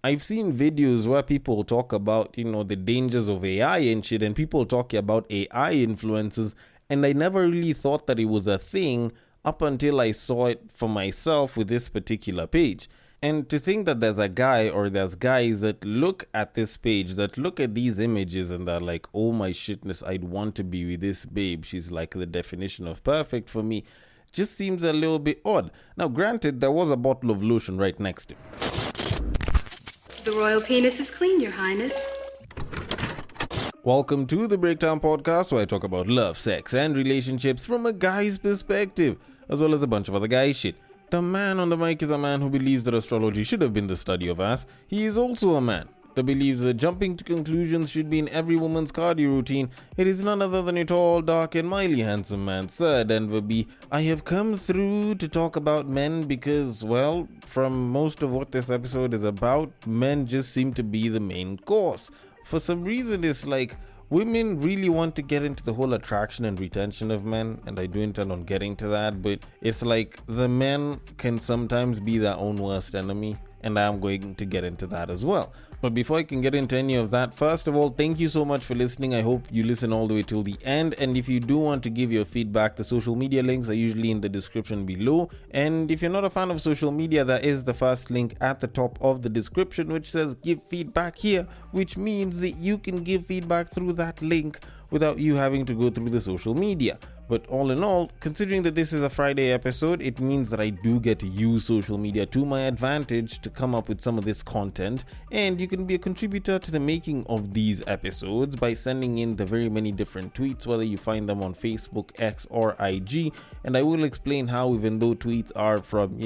I've seen videos where people talk about, the dangers of AI and shit, and people talking about AI influences, and I never really thought that it was a thing up until I saw it for myself with this particular page. And to think that there's a guy or there's guys that look at this page, that look at these images and they're like, oh my shitness, I'd want to be with this babe. She's like the definition of perfect for me. Just seems a little bit odd. Now, granted, there was a bottle of lotion right next to it. The royal penis is clean, Your Highness. Welcome to the Breakdown Podcast, where I talk about love, sex, and relationships from a guy's perspective, as well as a bunch of other guy shit. The man on the mic is a man who believes that astrology should have been the study of ass. He is also a man that believes that jumping to conclusions should be in every woman's cardio routine. It is none other than a tall, dark, and mildly handsome man, Sir Denver B. I have come through to talk about men because, well, from most of what this episode is about, men just seem to be the main course. For some reason, it's like women really want to get into the whole attraction and retention of men, and I do intend on getting to that, but it's like the men can sometimes be their own worst enemy, and I'm going to get into that as well. But before I can get into any of that, first of all, thank you so much for listening. I hope you listen all the way till the end, and if you do want to give your feedback, the social media links are usually in the description below, and if you're not a fan of social media, there is the first link at the top of the description which says give feedback here, which means that you can give feedback through that link without you having to go through the social media. But all in all, considering that this is a Friday episode, it means that I do get to use social media to my advantage to come up with some of this content, and you can be a contributor to the making of these episodes by sending in the very many different tweets, whether you find them on Facebook, X, or IG, and I will explain how, even though tweets are from,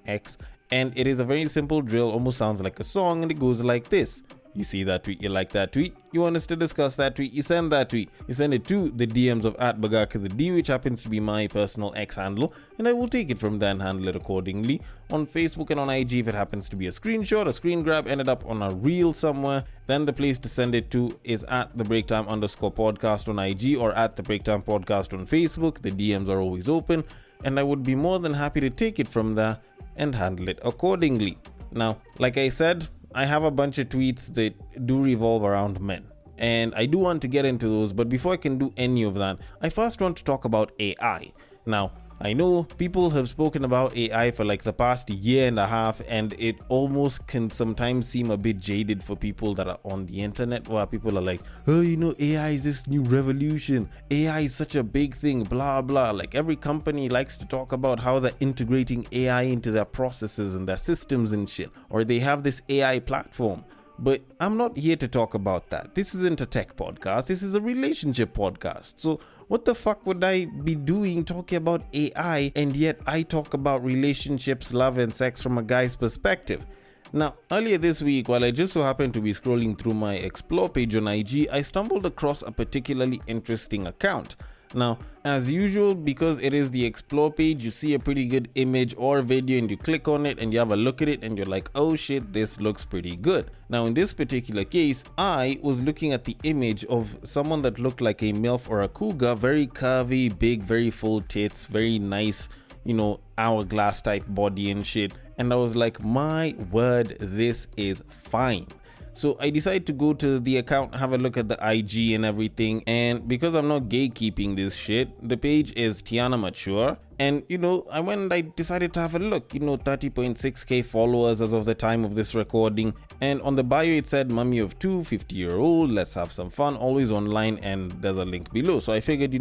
X, and it is a very simple drill, almost sounds like a song, and it goes like this. You see that tweet, you like that tweet, you want us to discuss that tweet, you send that tweet, you send it to the DMs of @BagakaTheD, which happens to be my personal X handle, and I will take it from there and handle it accordingly. On Facebook and on IG, if it happens to be a screenshot, a screen grab, ended up on a reel somewhere, then the place to send it to is @TheBreakTime_podcast on IG or @TheBreakTime Podcast on Facebook. The DMs are always open, and I would be more than happy to take it from there and handle it accordingly. Now, like I said, I have a bunch of tweets that do revolve around men, and I do want to get into those, but before I can do any of that, I first want to talk about AI. Now, I know people have spoken about AI for like the past year and a half, and it almost can sometimes seem a bit jaded for people that are on the internet, where people are like, oh, AI is this new revolution, AI is such a big thing, blah blah. Like every company likes to talk about how they're integrating AI into their processes and their systems and shit, or they have this AI platform. But I'm not here to talk about that. This isn't a tech podcast, this is a relationship podcast. So what the fuck would I be doing talking about AI, and yet I talk about relationships, love, and sex from a guy's perspective? Now, earlier this week, while I just so happened to be scrolling through my Explore page on IG, I stumbled across a particularly interesting account. Now, as usual, because it is the Explore page, you see a pretty good image or video and you click on it and you have a look at it and you're like, oh shit, this looks pretty good. Now, in this particular case, I was looking at the image of someone that looked like a MILF or a cougar, very curvy, big, very full tits, very nice, hourglass type body and shit. And I was like, my word, this is fine. So I decided to go to the account, have a look at the IG and everything, and because I'm not gatekeeping this shit, the page is Tiana Mature, and I went and I decided to have a look, 30.6k followers as of the time of this recording, and on the bio it said mummy of two, 50-year-old, let's have some fun, always online, and there's a link below. So I figured,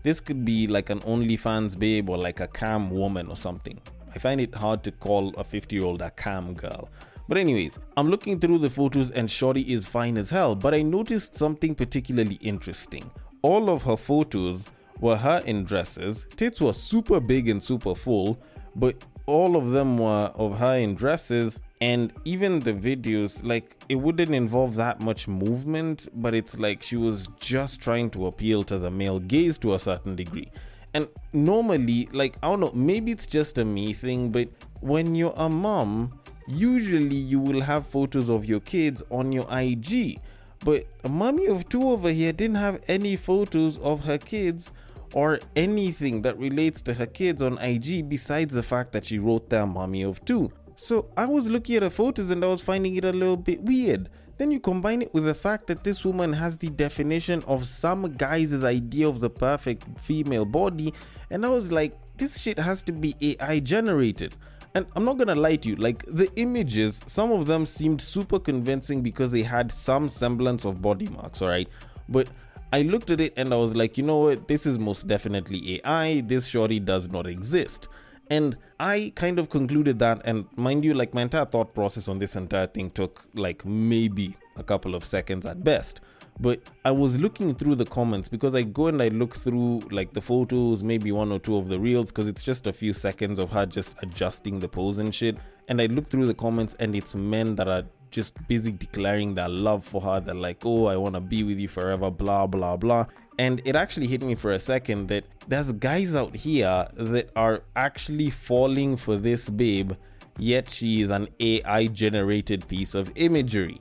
this could be like an OnlyFans babe or like a cam woman or something. I find it hard to call a 50-year-old a cam girl. But anyways, I'm looking through the photos and shorty is fine as hell, but I noticed something particularly interesting. All of her photos were her in dresses, tits were super big and super full, but all of them were of her in dresses, and even the videos, like, it wouldn't involve that much movement, but it's like she was just trying to appeal to the male gaze to a certain degree. And normally, like, I don't know, maybe it's just a me thing, but when you're a mom, usually you will have photos of your kids on your IG, but a mommy of two over here didn't have any photos of her kids or anything that relates to her kids on IG besides the fact that she wrote there mommy of two. So I was looking at her photos and I was finding it a little bit weird. Then you combine it with the fact that this woman has the definition of some guy's idea of the perfect female body, and I was like, this shit has to be AI generated. And I'm not gonna lie to you, like the images, some of them seemed super convincing because they had some semblance of body marks, alright? But I looked at it and I was like, you know what, this is most definitely AI, this shorty does not exist. And I kind of concluded that, and mind you, like my entire thought process on this entire thing took like maybe a couple of seconds at best. But I was looking through the comments because I go and I look through like the photos, maybe one or two of the reels, because it's just a few seconds of her just adjusting the pose and shit. And I look through the comments and it's men that are just busy declaring their love for her. They're like, oh, I want to be with you forever, blah, blah, blah. And it actually hit me for a second that there's guys out here that are actually falling for this babe, yet she is an AI generated piece of imagery.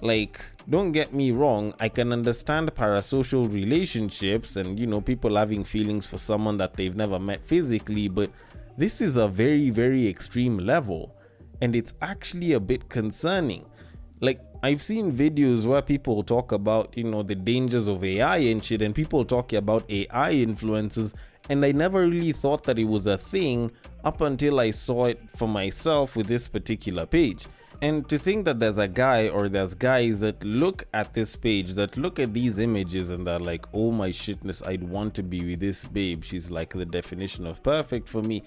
Like, don't get me wrong, I can understand parasocial relationships and, you know, people having feelings for someone that they've never met physically, but this is a very, very extreme level, and it's actually a bit concerning. Like, I've seen videos where people talk about, you know, the dangers of AI and shit, and people talk about AI influences, and I never really thought that it was a thing up until I saw it for myself with this particular page. And to think that there's a guy or there's guys that look at this page, that look at these images and they're like, oh my shitness, I'd want to be with this babe, she's like the definition of perfect for me,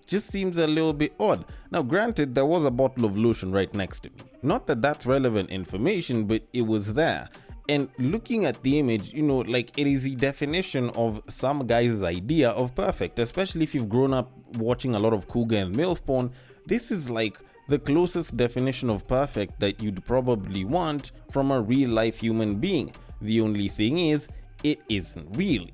just seems a little bit odd. Now granted, there was a bottle of lotion right next to me. Not that that's relevant information, but it was there. And looking at the image, you know, like it is the definition of some guy's idea of perfect, especially if you've grown up watching a lot of cougar and MILF porn. This is like the closest definition of perfect that you'd probably want from a real life human being. The only thing is, it isn't real.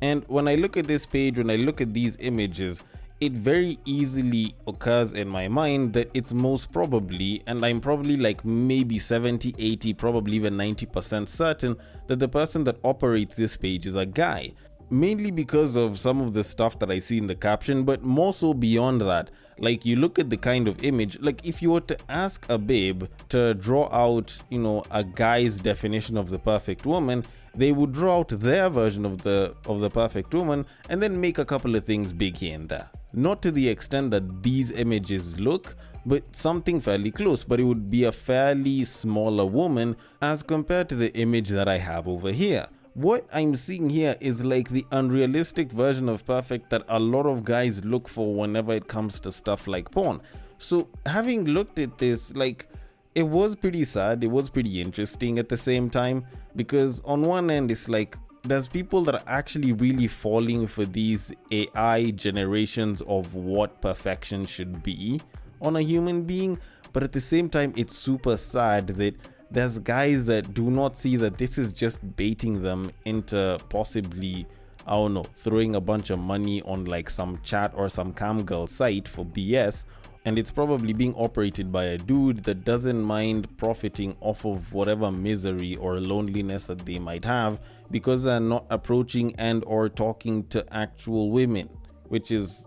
And when I look at this page, when I look at these images, it very easily occurs in my mind that it's most probably, and I'm probably like maybe 70, 80, probably even 90% certain that the person that operates this page is a guy. Mainly because of some of the stuff that I see in the caption, but more so beyond that. Like, you look at the kind of image, like if you were to ask a babe to draw out, you know, a guy's definition of the perfect woman, they would draw out their version of the perfect woman and then make a couple of things big here and there. Not to the extent that these images look, but something fairly close, but it would be a fairly smaller woman as compared to the image that I have over here. What I'm seeing here is like the unrealistic version of perfect that a lot of guys look for whenever it comes to stuff like porn. So having looked at this, like, it was pretty sad, it was pretty interesting at the same time, because on one end it's like there's people that are actually really falling for these AI generations of what perfection should be on a human being, but at the same time it's super sad that there's guys that do not see that this is just baiting them into possibly, I don't know, throwing a bunch of money on like some chat or some camgirl site for BS, and it's probably being operated by a dude that doesn't mind profiting off of whatever misery or loneliness that they might have because they're not approaching and or talking to actual women, which is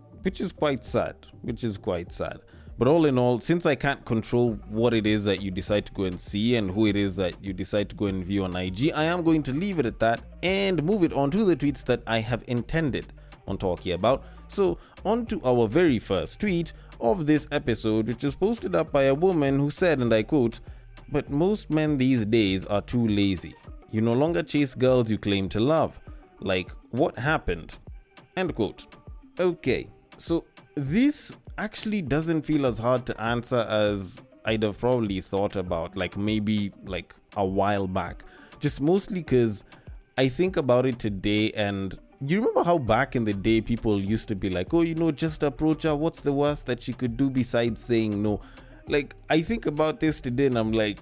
quite sad, But all in all, since I can't control what it is that you decide to go and see and who it is that you decide to go and view on IG, I am going to leave it at that and move it on to the tweets that I have intended on talking about. So on to our very first tweet of this episode, which is posted up by a woman who said, and I quote, "But most men these days are too lazy. You no longer chase girls you claim to love. Like, what happened?" End quote. Okay, so this actually doesn't feel as hard to answer as I'd have probably thought about, like maybe like a while back. Just mostly because I think about it today, and you remember how back in the day people used to be like, oh, you know, just approach her, what's the worst that she could do besides saying no? Like, I think about this today and I'm like,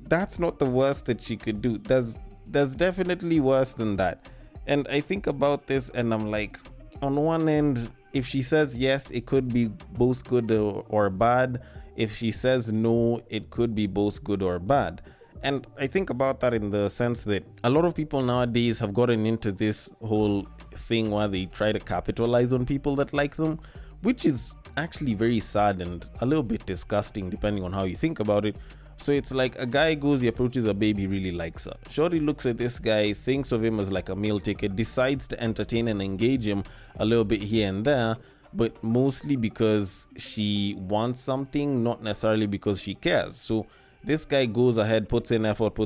that's not the worst that she could do. There's definitely worse than that. And I think about this and I'm like, on one end, if she says yes, it could be both good or bad. If she says no, it could be both good or bad. And I think about that in the sense that a lot of people nowadays have gotten into this whole thing where they try to capitalize on people that like them, which is actually very sad and a little bit disgusting depending on how you think about it. So it's like a guy goes, he approaches a babe, he really likes her. Shorty looks at this guy, thinks of him as like a meal ticket, decides to entertain and engage him a little bit here and there, but mostly because she wants something, not necessarily because she cares. So this guy goes ahead, puts in effort,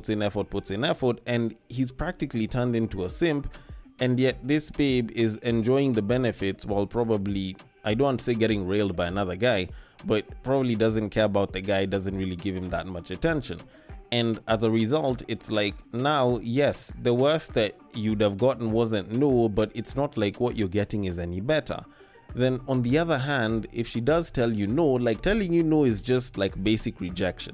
and he's practically turned into a simp. And yet this babe is enjoying the benefits while probably, I don't want to say getting railed by another guy, but probably doesn't care about the guy, doesn't really give him that much attention. And as a result, it's like, now, yes, the worst that you'd have gotten wasn't no, but it's not like what you're getting is any better. Then on the other hand, if she does tell you no, like telling you no is just like basic rejection.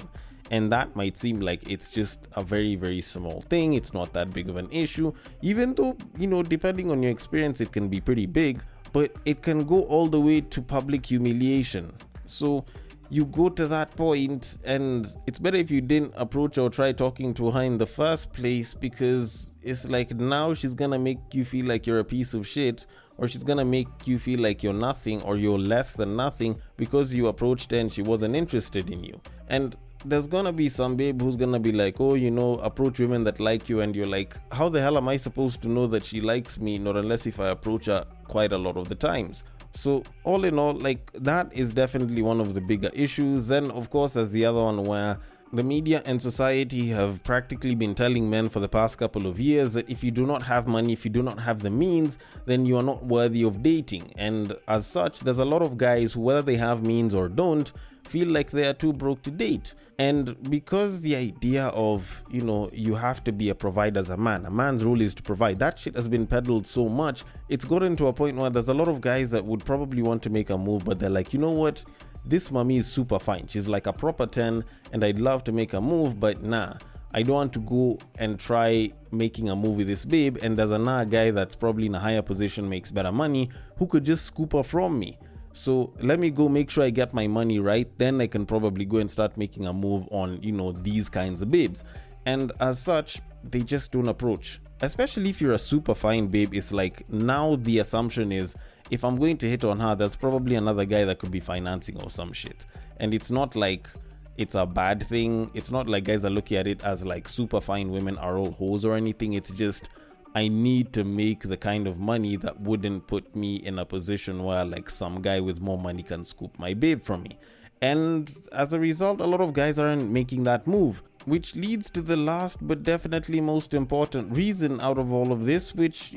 And that might seem like it's just a very, very small thing. It's not that big of an issue, even though, depending on your experience, it can be pretty big, but it can go all the way to public humiliation. So you go to that point, and it's better if you didn't approach or try talking to her in the first place, because it's like now she's gonna make you feel like you're a piece of shit, or she's gonna make you feel like you're nothing or you're less than nothing because you approached her and she wasn't interested in you. And there's gonna be some babe who's gonna be like, oh, approach women that like you, and you're like, how the hell am I supposed to know that she likes me? Not unless if I approach her quite a lot of the times. So all in all, like, that is definitely one of the bigger issues. Then of course there's the other one where the media and society have practically been telling men for the past couple of years that if you do not have money, if you do not have the means, then you are not worthy of dating. And as such, there's a lot of guys who, whether they have means or don't, feel like they are too broke to date. And because the idea of, you have to be a provider as a man's role is to provide, that shit has been peddled so much, it's gotten to a point where there's a lot of guys that would probably want to make a move, but they're like, you know what, this mommy is super fine, she's like a proper 10, and I'd love to make a move, but nah, I don't want to go and try making a move with this babe, and there's another guy that's probably in a higher position, makes better money, who could just scoop her from me. So let me go make sure I get my money right, then I can probably go and start making a move on, these kinds of babes. And as such, they just don't approach. Especially if you're a super fine babe, it's like, now the assumption is, if I'm going to hit on her, there's probably another guy that could be financing or some shit. And it's not like it's a bad thing. It's not like guys are looking at it as like super fine women are all hoes or anything. It's just, I need to make the kind of money that wouldn't put me in a position where like some guy with more money can scoop my babe from me. And as a result, a lot of guys aren't making that move, which leads to the last but definitely most important reason out of all of this, which,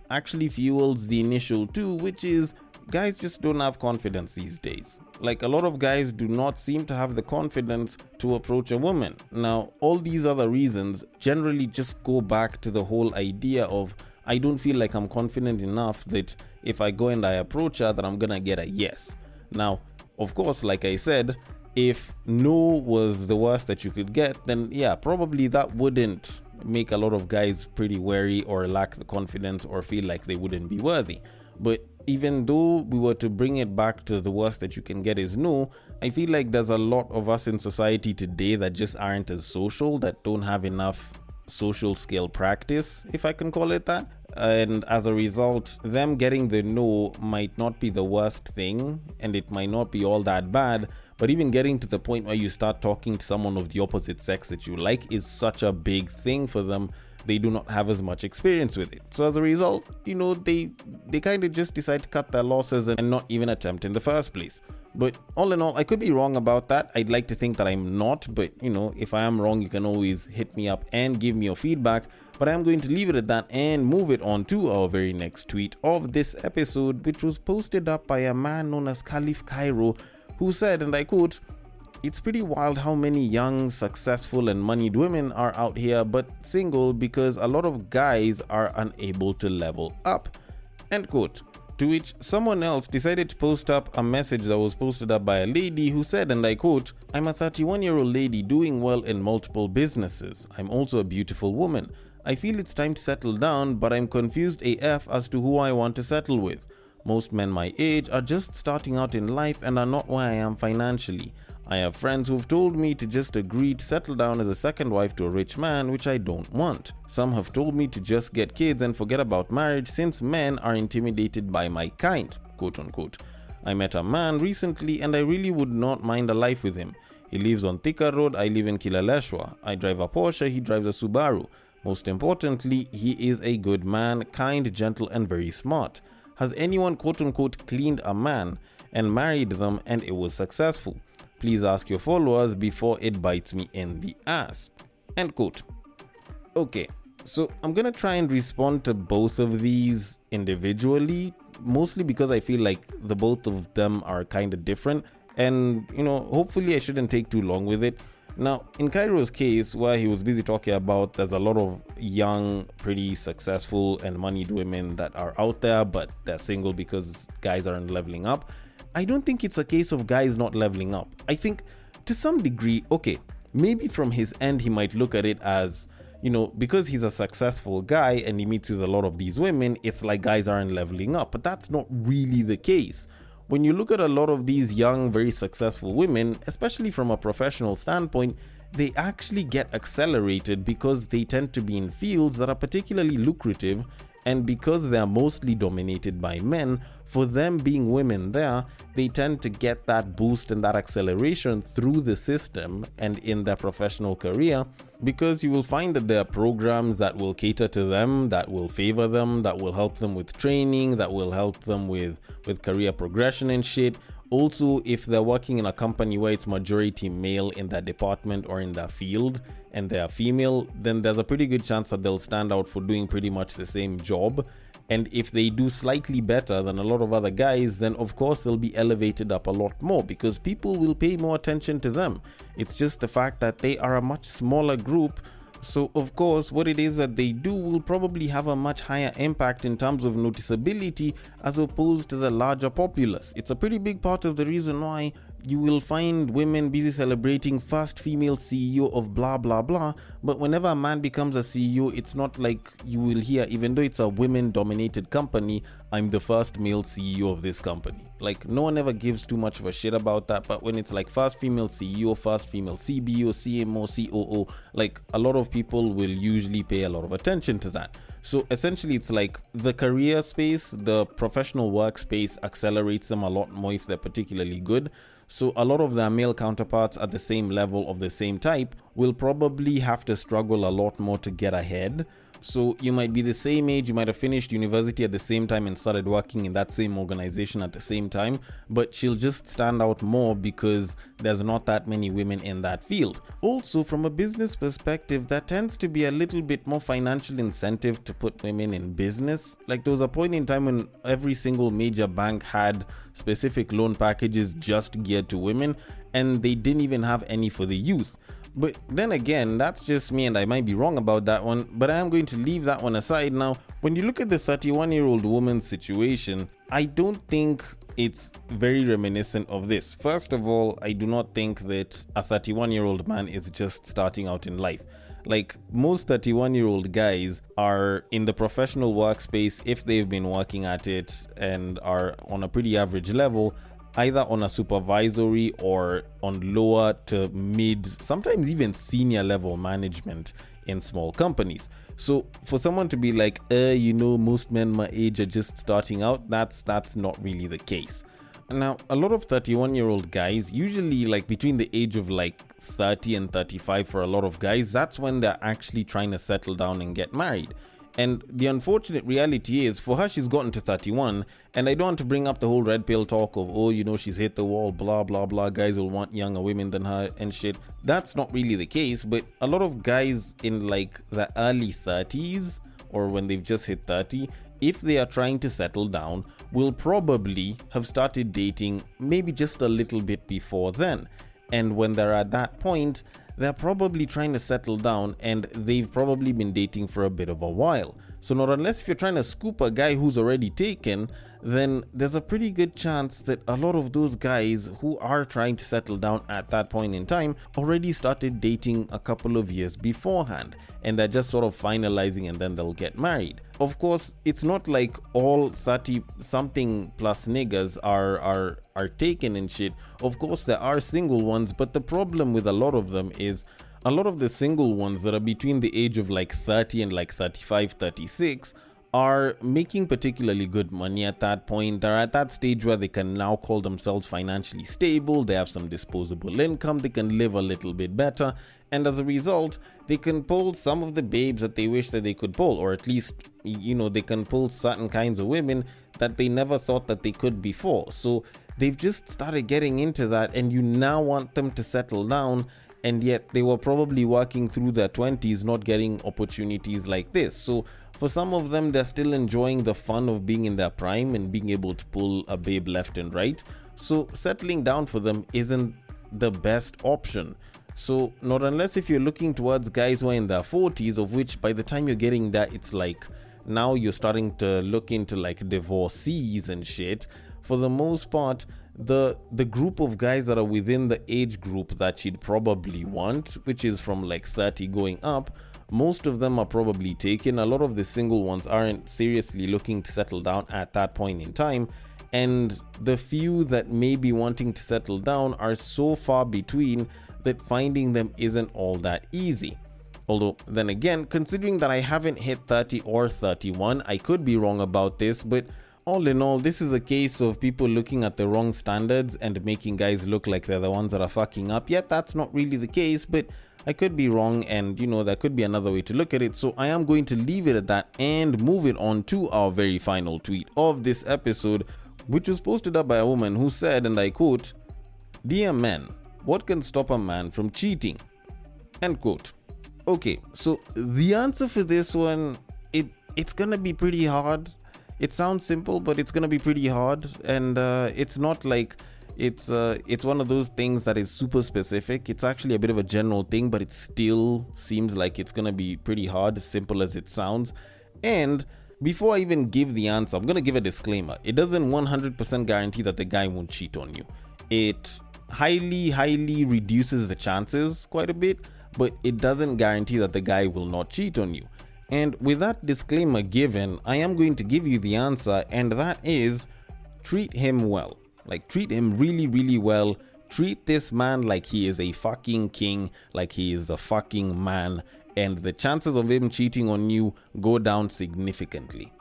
actually fuels the initial two, which is guys just don't have confidence these days. Like, a lot of guys do not seem to have the confidence to approach a woman. Now, all these other reasons generally just go back to the whole idea of, I don't feel like I'm confident enough that if I go and I approach her, that I'm gonna get a yes. Now, of course, like I said, if no was the worst that you could get, then yeah, probably that wouldn't make a lot of guys pretty wary or lack the confidence or feel like they wouldn't be worthy. But even though we were to bring it back to the worst that you can get is no, I feel like there's a lot of us in society today that just aren't as social, that don't have enough social skill practice, if I can call it that. And as a result, them getting the no might not be the worst thing, and it might not be all that bad, but even getting to the point where you start talking to someone of the opposite sex that you like is such a big thing for them. They do not have as much experience with it. So as a result, they kind of just decide to cut their losses and not even attempt in the first place. But all in all, I could be wrong about that. I'd like to think that I'm not, but if I am wrong, you can always hit me up and give me your feedback. But I'm going to leave it at that and move it on to our very next tweet of this episode, which was posted up by a man known as Caliph Cairo, who said, and I quote, "It's pretty wild how many young, successful and moneyed women are out here but single because a lot of guys are unable to level up." End quote. To which someone else decided to post up a message that was posted up by a lady who said, and I quote, "I'm a 31-year-old lady doing well in multiple businesses. I'm also a beautiful woman. I feel it's time to settle down, but I'm confused AF as to who I want to settle with. Most men my age are just starting out in life and are not where I am financially. I have friends who've told me to just agree to settle down as a second wife to a rich man, which I don't want. Some have told me to just get kids and forget about marriage since men are intimidated by my kind," quote unquote. I met a man recently and I really would not mind a life with him. He lives on Thika Road, I live in Kilaleshwa. I drive a Porsche, he drives a Subaru. Most importantly, he is a good man, kind, gentle, and very smart. Has anyone quote-unquote cleaned a man and married them and it was successful? Please ask your followers before it bites me in the ass. End quote. Okay, so I'm gonna try and respond to both of these individually, mostly because I feel like the both of them are kind of different, and hopefully I shouldn't take too long with it. Now, in Cairo's case, where he was busy talking about there's a lot of young, pretty successful and moneyed women that are out there, but they're single because guys aren't leveling up. I don't think it's a case of guys not leveling up. I think to some degree, okay, maybe from his end he might look at it as, because he's a successful guy and he meets with a lot of these women, it's like guys aren't leveling up. But that's not really the case. When you look at a lot of these young, very successful women, especially from a professional standpoint, they actually get accelerated because they tend to be in fields that are particularly lucrative, and because they are mostly dominated by men, for them being women there, they tend to get that boost and that acceleration through the system and in their professional career, because you will find that there are programs that will cater to them, that will favor them, that will help them with training, that will help them with career progression and shit. Also, if they're working in a company where it's majority male in that department or in that field and they are female, then there's a pretty good chance that they'll stand out for doing pretty much the same job. And if they do slightly better than a lot of other guys, then of course they'll be elevated up a lot more because people will pay more attention to them. It's just the fact that they are a much smaller group. So of course what it is that they do will probably have a much higher impact in terms of noticeability as opposed to the larger populace. It's a pretty big part of the reason why you will find women busy celebrating first female CEO of blah blah blah, but whenever a man becomes a CEO, it's not like you will hear, even though it's a women dominated company, I'm the first male CEO of this company. Like, no one ever gives too much of a shit about that. But when it's like first female CEO, first female CBO, CMO, COO, like a lot of people will usually pay a lot of attention to that. So essentially it's like the career space, the professional workspace accelerates them a lot more if they're particularly good. So a lot of their male counterparts at the same level of the same type will probably have to struggle a lot more to get ahead. So you might be the same age, you might have finished university at the same time and started working in that same organization at the same time, but she'll just stand out more because there's not that many women in that field. Also, from a business perspective, there tends to be a little bit more financial incentive to put women in business. Like, there was a point in time when every single major bank had specific loan packages just geared to women, and they didn't even have any for the youth. But then again, that's just me and I might be wrong about that one, but I am going to leave that one aside now. When you look at the 31-year-old woman's situation, I don't think it's very reminiscent of this. First of all, I do not think that a 31-year-old man is just starting out in life. Like, most 31-year-old guys are in the professional workspace if they've been working at it and are on a pretty average level, either on a supervisory or on lower to mid, sometimes even senior level management in small companies. So for someone to be like, most men my age are just starting out, that's not really the case. Now, a lot of 31-year-old guys, usually like between the age of like 30 and 35 for a lot of guys, that's when they're actually trying to settle down and get married. And the unfortunate reality is, for her, she's gotten to 31, and I don't want to bring up the whole red pill talk of, she's hit the wall, blah, blah, blah, guys will want younger women than her and shit. That's not really the case, but a lot of guys in like the early 30s, or when they've just hit 30, if they are trying to settle down, will probably have started dating maybe just a little bit before then. And when they're at that point, they're probably trying to settle down and they've probably been dating for a bit of a while. So not unless if you're trying to scoop a guy who's already taken, then there's a pretty good chance that a lot of those guys who are trying to settle down at that point in time already started dating a couple of years beforehand, and they're just sort of finalizing and then they'll get married. Of course, it's not like all 30 something plus niggas are taken and shit. Of course there are single ones, but the problem with a lot of them is a lot of the single ones that are between the age of like 30 and like 35, 36 are making particularly good money at that point. They're at that stage where they can now call themselves financially stable. They have some disposable income. They can live a little bit better. And as a result, they can pull some of the babes that they wish that they could pull, or at least, they can pull certain kinds of women that they never thought that they could before. So they've just started getting into that, and you now want them to settle down, and yet they were probably working through their 20s, not getting opportunities like this. So for some of them, they're still enjoying the fun of being in their prime and being able to pull a babe left and right. So settling down for them isn't the best option. So not unless if you're looking towards guys who are in their 40s, of which by the time you're getting that, it's like now you're starting to look into like divorcees and shit. For the most part, the group of guys that are within the age group that she'd probably want, which is from like 30 going up, most of them are probably taken. A lot of the single ones aren't seriously looking to settle down at that point in time, and the few that may be wanting to settle down are so far between that finding them isn't all that easy. Although then again, considering that I haven't hit 30 or 31, I could be wrong about this, but all in all, this is a case of people looking at the wrong standards and making guys look like they're the ones that are fucking up. Yet that's not really the case, but I could be wrong, and there could be another way to look at it. So I am going to leave it at that and move it on to our very final tweet of this episode, which was posted up by a woman who said, and I quote, "Dear men, what can stop a man from cheating?" End quote. Okay, so the answer for this one, it's gonna be pretty hard. It sounds simple, but it's gonna be pretty hard, and it's not like it's one of those things that is super specific. It's actually a bit of a general thing, but it still seems like it's gonna be pretty hard, as simple as it sounds. And before I even give the answer, I'm gonna give a disclaimer. It doesn't 100% guarantee that the guy won't cheat on you. It highly reduces the chances quite a bit, but it doesn't guarantee that the guy will not cheat on you. And with that disclaimer given, I am going to give you the answer, and that is treat him well. Like, treat him really well. Treat this man like he is a fucking king, like he is a fucking man, and the chances of him cheating on you go down significantly.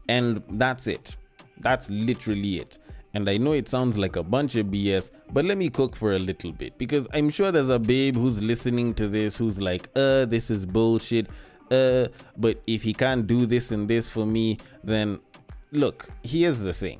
And that's it. That's literally it. And I know it sounds like a bunch of BS, but let me cook for a little bit, because I'm sure there's a babe who's listening to this who's like, this is bullshit. But if he can't do this and this for me, then look, here's the thing.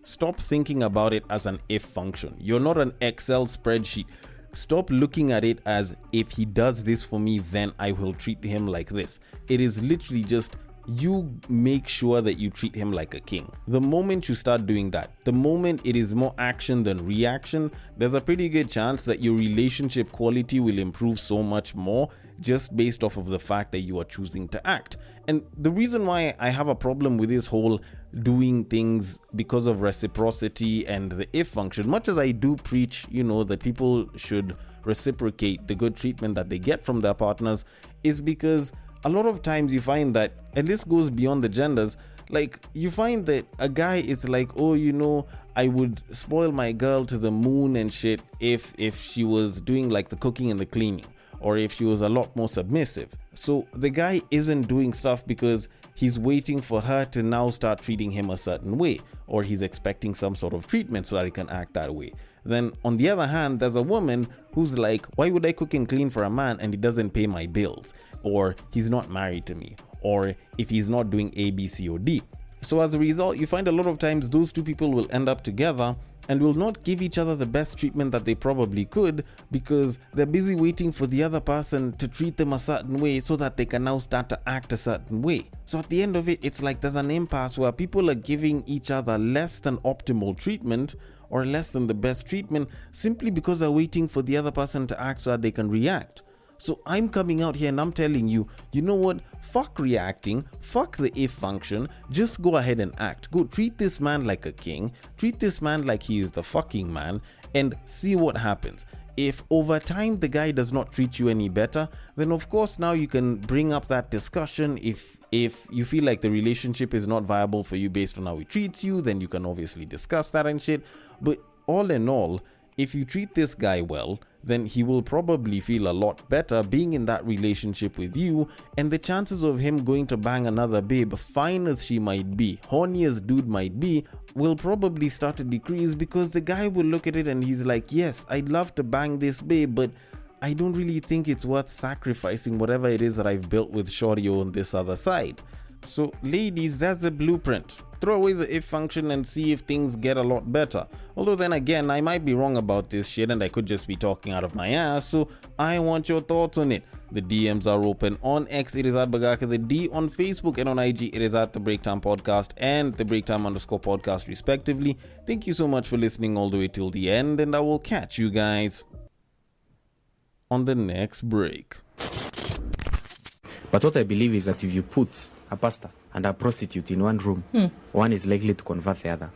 Stop thinking about it as an if function. You're not an Excel spreadsheet. Stop looking at it as, if he does this for me, then I will treat him like this. It is literally just, you make sure that you treat him like a king. The moment you start doing that, the moment it is more action than reaction, there's a pretty good chance that your relationship quality will improve so much more, just based off of the fact that you are choosing to act. And the reason why I have a problem with this whole doing things because of reciprocity and the if function, much as I do preach, that people should reciprocate the good treatment that they get from their partners, is because a lot of times you find that, and this goes beyond the genders, like you find that a guy is like, I would spoil my girl to the moon and shit if she was doing like the cooking and the cleaning, or if she was a lot more submissive. So the guy isn't doing stuff because he's waiting for her to now start treating him a certain way, or he's expecting some sort of treatment so that he can act that way. Then on the other hand, there's a woman who's like, why would I cook and clean for a man and he doesn't pay my bills, or he's not married to me, or if he's not doing A, B, C, or D. So as a result, you find a lot of times those two people will end up together and will not give each other the best treatment that they probably could, because they're busy waiting for the other person to treat them a certain way so that they can now start to act a certain way. So at the end of it, it's like there's an impasse where people are giving each other less than optimal treatment or less than the best treatment simply because they're waiting for the other person to act so that they can react. So I'm coming out here and I'm telling you, you know what? Fuck reacting, fuck the if function, just go ahead and act. Go treat this man like a king, treat this man like he is the fucking man, and see what happens. If over time the guy does not treat you any better, then of course now you can bring up that discussion. If you feel like the relationship is not viable for you based on how he treats you, then you can obviously discuss that and shit. But all in all, if you treat this guy well, then he will probably feel a lot better being in that relationship with you, and the chances of him going to bang another babe, fine as she might be, horny as dude might be, will probably start to decrease, because the guy will look at it and he's like, yes, I'd love to bang this babe, but I don't really think it's worth sacrificing whatever it is that I've built with shorty on this other side. So ladies, that's the blueprint. Throw away the if function and see if things get a lot better. Although then again, I might be wrong about this shit and I could just be talking out of my ass, so I want your thoughts on it. The DMs are open. On X, it is at Bagaka the D. On Facebook and on IG, it is at the Breaktime Podcast and the Breaktime_podcast respectively. Thank you so much for listening all the way till the end, and I will catch you guys on the next break. But what I believe is that if you put a pastor and a prostitute in one room, one is likely to convert the other.